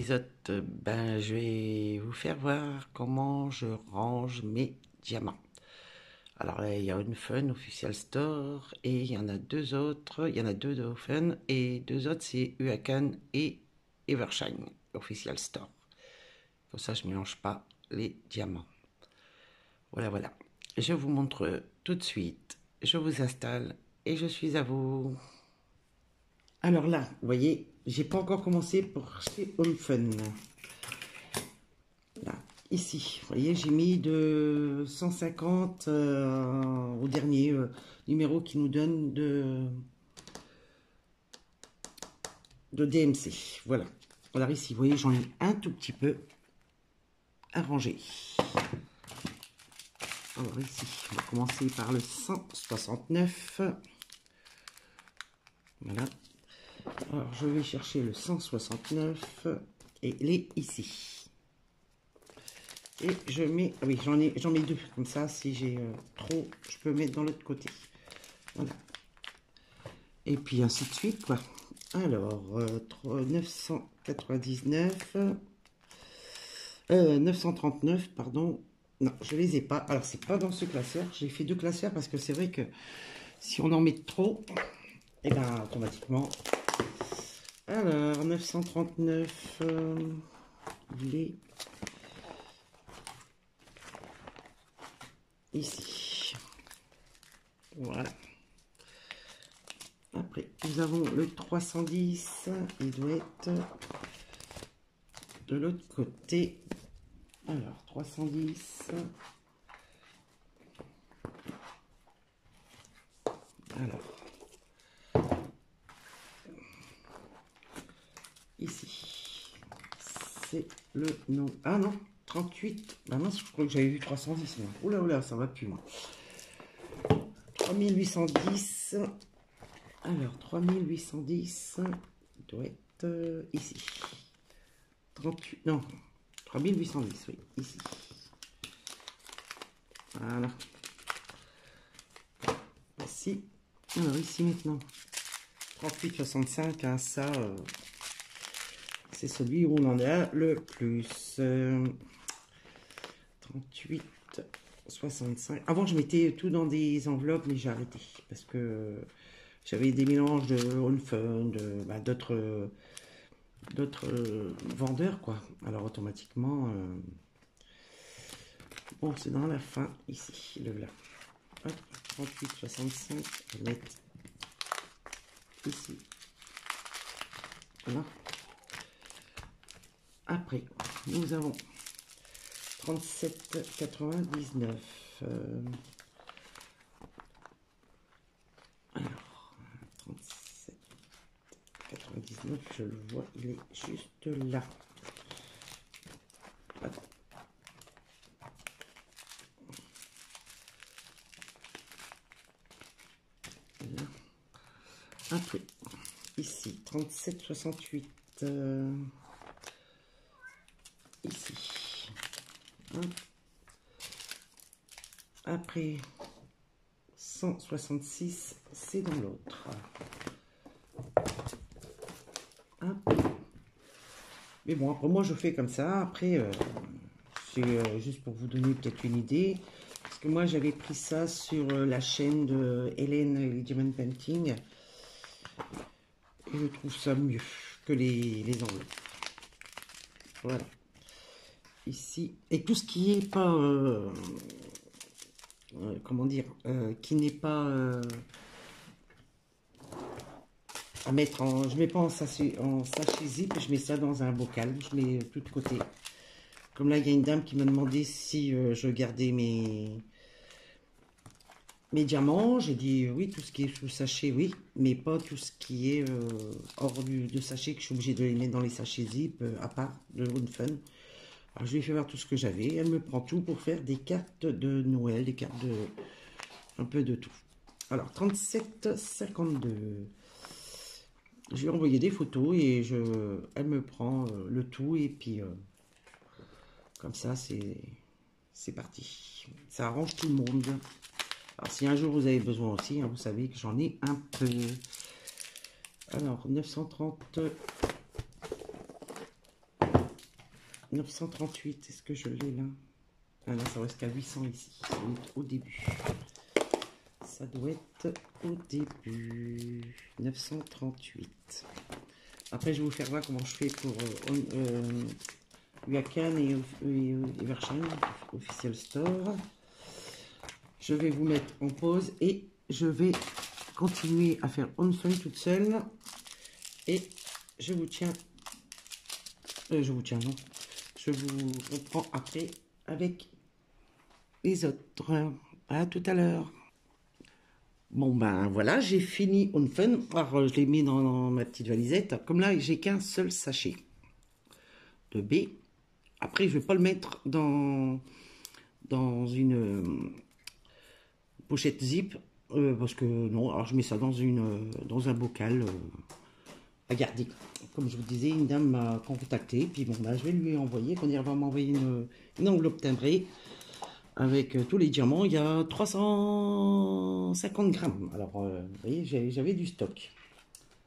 épisode, je vais vous faire voir comment je range mes diamants. Alors là, il y a Unfun Official Store et il y en a deux autres. Il y en a deux de Unfun et deux autres, c'est Uakan et Evershine Official Store. Comme ça, je ne mélange pas les diamants. Voilà. Je vous montre tout de suite. Je vous installe et je suis à vous. Alors là, vous voyez, j'ai pas encore commencé pour chez Unfun. Là, ici, vous voyez, j'ai mis de 150 au dernier numéro qui nous donne de DMC. Voilà. Alors ici, vous voyez, j'en ai un tout petit peu à ranger. Alors ici, on va commencer par le 169. Voilà. Alors, je vais chercher le 169 et il est ici. Et je mets, ah oui, j'en mets deux, comme ça, si j'ai trop, je peux mettre dans l'autre côté. Voilà. Et puis ainsi de suite, quoi. Alors, 999, 939, pardon. Non, je les ai pas. Alors, c'est pas dans ce classeur. J'ai fait deux classeurs parce que c'est vrai que si on en met trop, et ben automatiquement. Alors, 939, il est ici. Voilà. Après, nous avons le 310. Il doit être de l'autre côté. Alors, 310. Alors, ici, c'est le nom. Ah non, 38. Bah mince, je crois que j'avais vu 310. Oula, ça va plus loin. 3810. Alors, 3810 doit être ici. 38, non, 3810, oui, ici. Voilà. Ici. Alors, ici maintenant. 3865, hein, ça, c'est celui où on en a le plus. 3865. Avant, je mettais tout dans des enveloppes, mais j'ai arrêté parce que j'avais des mélanges de Unfun, d'autres vendeurs, quoi. Alors, automatiquement, bon, c'est dans la fin, ici, le là. Hop, 3865, je vais mettre ici. Voilà. Après, nous avons 37,99. Alors, 37,99, je le vois, il est juste là. Voilà. Là. Après, ici, 37,68. Ici. Hop. Après, 166, c'est dans l'autre. Mais bon, après, moi, je fais comme ça. Après, c'est juste pour vous donner peut-être une idée. Parce que moi, j'avais pris ça sur la chaîne de Hélène et Diamond Painting. Et je trouve ça mieux que les enveloppes. Voilà. Ici. Et tout ce qui est pas... comment dire, qui n'est pas à mettre en, je mets pas en sachet zip, je mets ça dans un bocal, je mets tout de côté. Comme là, il y a une dame qui m'a demandé si je gardais mes diamants. J'ai dit oui, tout ce qui est sous sachet, oui, mais pas tout ce qui est hors de sachet, que je suis obligée de les mettre dans les sachets zip, à part de Unfun. Alors, je lui ai fait voir tout ce que j'avais. Elle me prend tout pour faire des cartes de Noël, des cartes de... un peu de tout. Alors, 37,52. Je lui ai envoyé des photos et elle me prend le tout. Et puis, comme ça, c'est parti. Ça arrange tout le monde. Alors, si un jour vous avez besoin aussi, hein, vous savez que j'en ai un peu. Alors, 930... 938, est-ce que je l'ai là? Ah là, ça reste qu'à 800 ici. Ça doit être au début. Ça doit être au début. 938. Après, je vais vous faire voir comment je fais pour Huacan et Evershine, Official Store. Je vais vous mettre en pause et je vais continuer à faire OnFun toute seule. Et je vous tiens... non. Je vous reprends après avec les autres. À tout à l'heure. Bon ben voilà, j'ai fini OnFun. Alors je l'ai mis dans ma petite valisette. Comme là, j'ai qu'un seul sachet de B. Après, je vais pas le mettre dans une pochette zip. Parce que non, alors je mets ça dans un bocal à garder. Comme je vous disais, une dame m'a contacté. Puis bon, ben, je vais lui envoyer. Quand il va m'envoyer une enveloppe timbrée. Avec tous les diamants, il y a 350 grammes. Alors, vous voyez, j'avais du stock.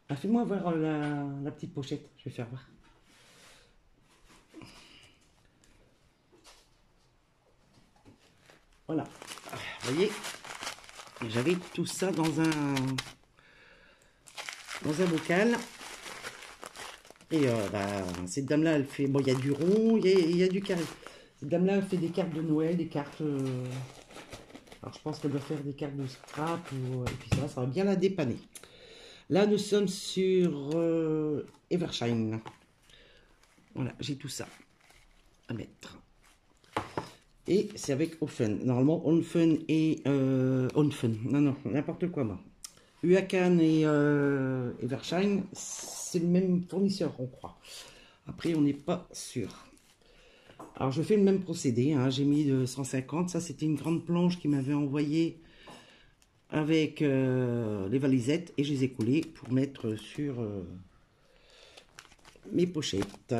Ah, fais-moi voir la petite pochette. Je vais faire voir. Voilà. Vous voyez, j'avais tout ça dans un bocal. Et bah, cette dame-là, elle fait... Bon, il y a du rond, il y a du carré. Cette dame-là, elle fait des cartes de Noël, des cartes... Alors, je pense qu'elle doit faire des cartes de scrap. Et puis ça va bien la dépanner. Là, nous sommes sur Evershine. Voilà, j'ai tout ça à mettre. Et c'est avec OnFun. Normalement, OnFun et... OnFun. Non, n'importe quoi, moi. Huacan et Evershine, c'est le même fournisseur, on croit. Après, on n'est pas sûr. Alors, je fais le même procédé. Hein. J'ai mis 150. Ça, c'était une grande planche qui m'avait envoyé avec les valisettes. Et je les ai coulées pour mettre sur mes pochettes.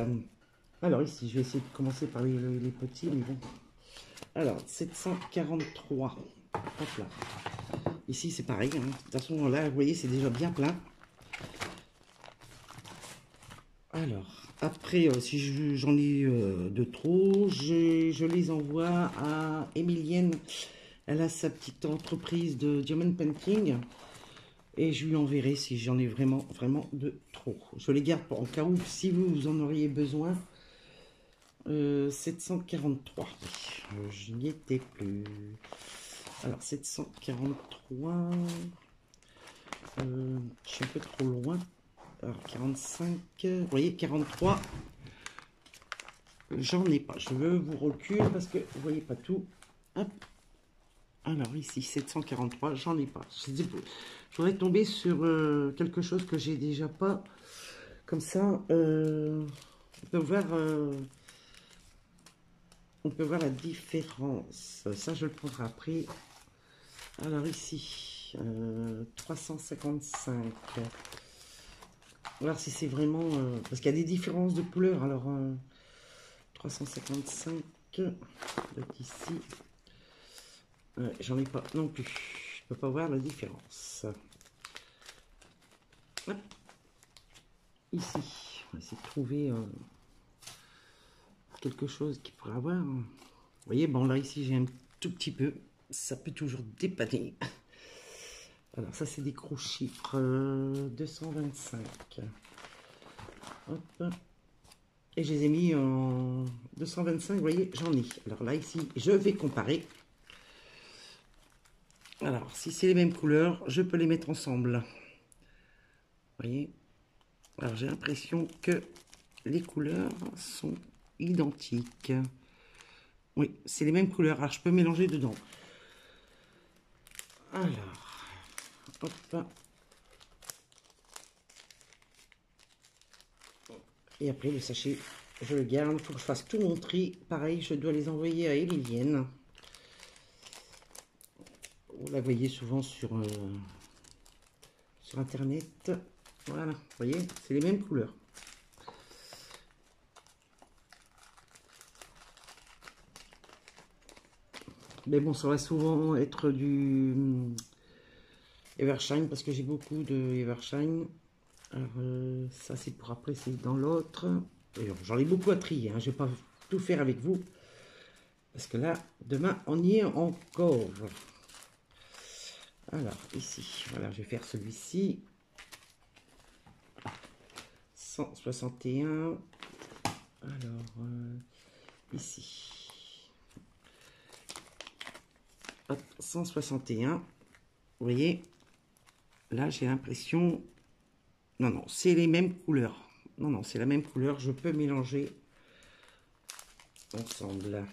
Alors, ici, je vais essayer de commencer par les petits. Mais bon. Alors, 743. Hop là. Ici, c'est pareil. Hein. De toute façon, là, vous voyez, c'est déjà bien plein. Alors, après, si j'en ai de trop, je les envoie à Emilienne. Elle a sa petite entreprise de diamond painting. Et je lui enverrai si j'en ai vraiment de trop. Je les garde en cas où, si vous en auriez besoin. 743. Je n'y étais plus. Alors, 743. Je suis un peu trop loin. Alors, 45. Vous voyez, 43. J'en ai pas. Je veux vous reculer parce que vous voyez pas tout. Hop. Alors, ici, 743. J'en ai pas. Je voudrais tomber sur quelque chose que j'ai déjà pas. Comme ça, on peut voir. On peut voir la différence. Ça, je le prendrai après. Alors ici, 355. Voir si c'est vraiment... parce qu'il y a des différences de couleurs. Alors, 355. Ici. J'en ai pas non plus. Je peux pas voir la différence. Hop. Ici, on va essayer de trouver... quelque chose qui pourrait avoir. Vous voyez, bon là ici j'ai un tout petit peu, ça peut toujours dépanner. Alors ça c'est des gros chiffres, 225. Hop. Et je les ai mis en 225, vous voyez, j'en ai. Alors là ici, je vais comparer. Alors si c'est les mêmes couleurs, je peux les mettre ensemble. Vous voyez. Alors j'ai l'impression que les couleurs sont identiques. Oui, c'est les mêmes couleurs. Alors, je peux mélanger dedans. Alors, hop. Et après, le sachet, je le garde. Il faut que je fasse tout mon tri. Pareil, je dois les envoyer à Emilienne. Vous la voyez souvent sur Internet. Voilà, vous voyez, c'est les mêmes couleurs. Mais bon, ça va souvent être du Evershine parce que j'ai beaucoup de Evershine. Alors, ça c'est pour après, c'est dans l'autre. J'en ai beaucoup à trier. Hein. Je vais pas tout faire avec vous. Parce que là, demain, on y est encore. Alors, ici, voilà, je vais faire celui-ci. 161. Alors, ici. Hop, 161. Vous voyez, là, j'ai l'impression... Non, non, c'est les mêmes couleurs. Non, non, c'est la même couleur. Je peux mélanger ensemble.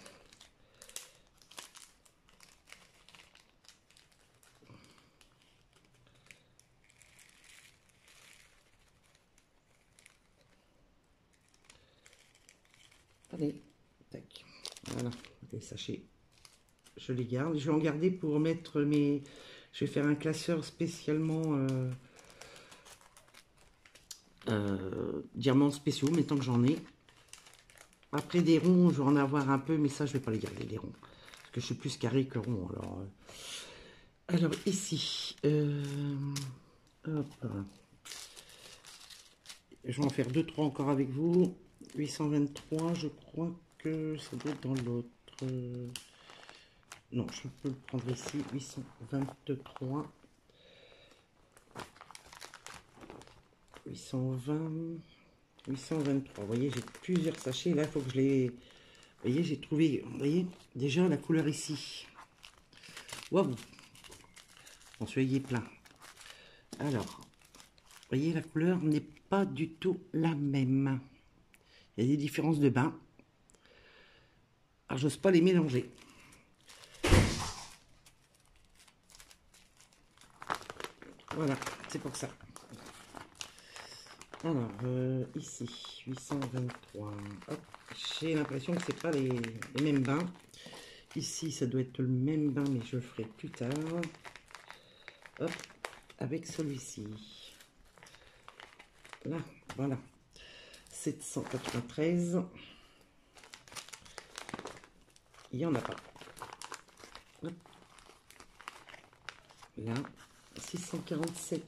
Allez, tac. Voilà, les sachets. Je les garde. Je vais en garder pour mettre mes... Je vais faire un classeur spécialement diamants spéciaux, mais tant que j'en ai. Après des ronds, je vais en avoir un peu, mais ça, je vais pas les garder, les ronds. Parce que je suis plus carré que rond. Alors ici, hop. Je vais en faire 2-3 encore avec vous. 823, je crois que ça doit être dans l'autre. Non, je peux le prendre ici. 823. 820. 823. Vous voyez, j'ai plusieurs sachets. Là, il faut que je les... Vous voyez, j'ai trouvé... Vous voyez, déjà la couleur ici. Waouh! Bon, celui-là, il est plein. Alors, vous voyez, la couleur n'est pas du tout la même. Il y a des différences de bain. Alors, j'ose pas les mélanger. Voilà, c'est pour ça. Alors, ici, 823. J'ai l'impression que c'est pas les mêmes bains. Ici, ça doit être le même bain, mais je le ferai plus tard. Hop, avec celui-ci. Là, voilà. 793. Il n'y en a pas. Hop. Là, 647.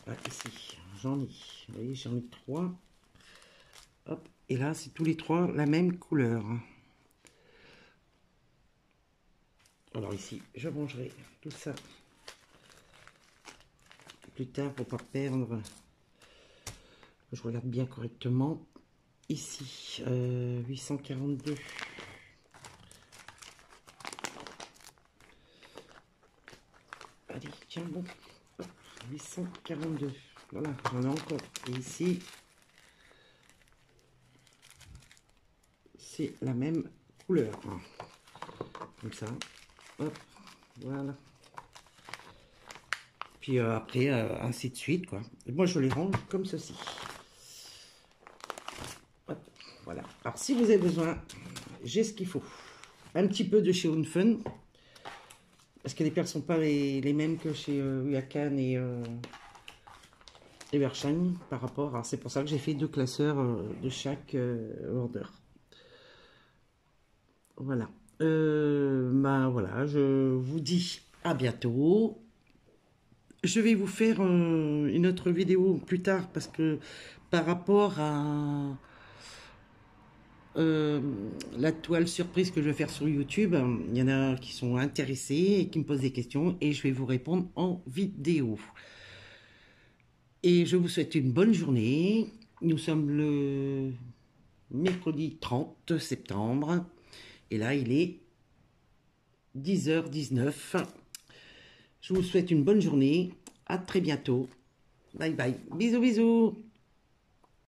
Ah, ici, j'en ai. Vous voyez, j'en ai 3. Hop. Et là, c'est tous les 3 la même couleur. Alors ici, je rangerai tout ça plus tard pour pas perdre. Je regarde bien correctement. Ici, 842. Allez, tiens bon. Hop, 842. Voilà, j'en ai encore. Et ici, c'est la même couleur. Comme ça. Hop, voilà. Puis après, ainsi de suite, quoi. Et moi, je les range comme ceci. Hop, voilà. Alors, si vous avez besoin, j'ai ce qu'il faut. Un petit peu de chez Unfun. Parce que les perles ne sont pas les mêmes que chez Yakan et Evershine par rapport à... C'est pour ça que j'ai fait 2 classeurs de chaque order. Voilà. Ben voilà, je vous dis à bientôt. Je vais vous faire une autre vidéo plus tard parce que par rapport à la toile surprise que je vais faire sur YouTube, il y en a qui sont intéressés et qui me posent des questions et je vais vous répondre en vidéo. Et je vous souhaite une bonne journée. Nous sommes le mercredi 30 septembre et là il est 10h19. Je vous souhaite une bonne journée. À très bientôt. Bye bye. Bisous bisous.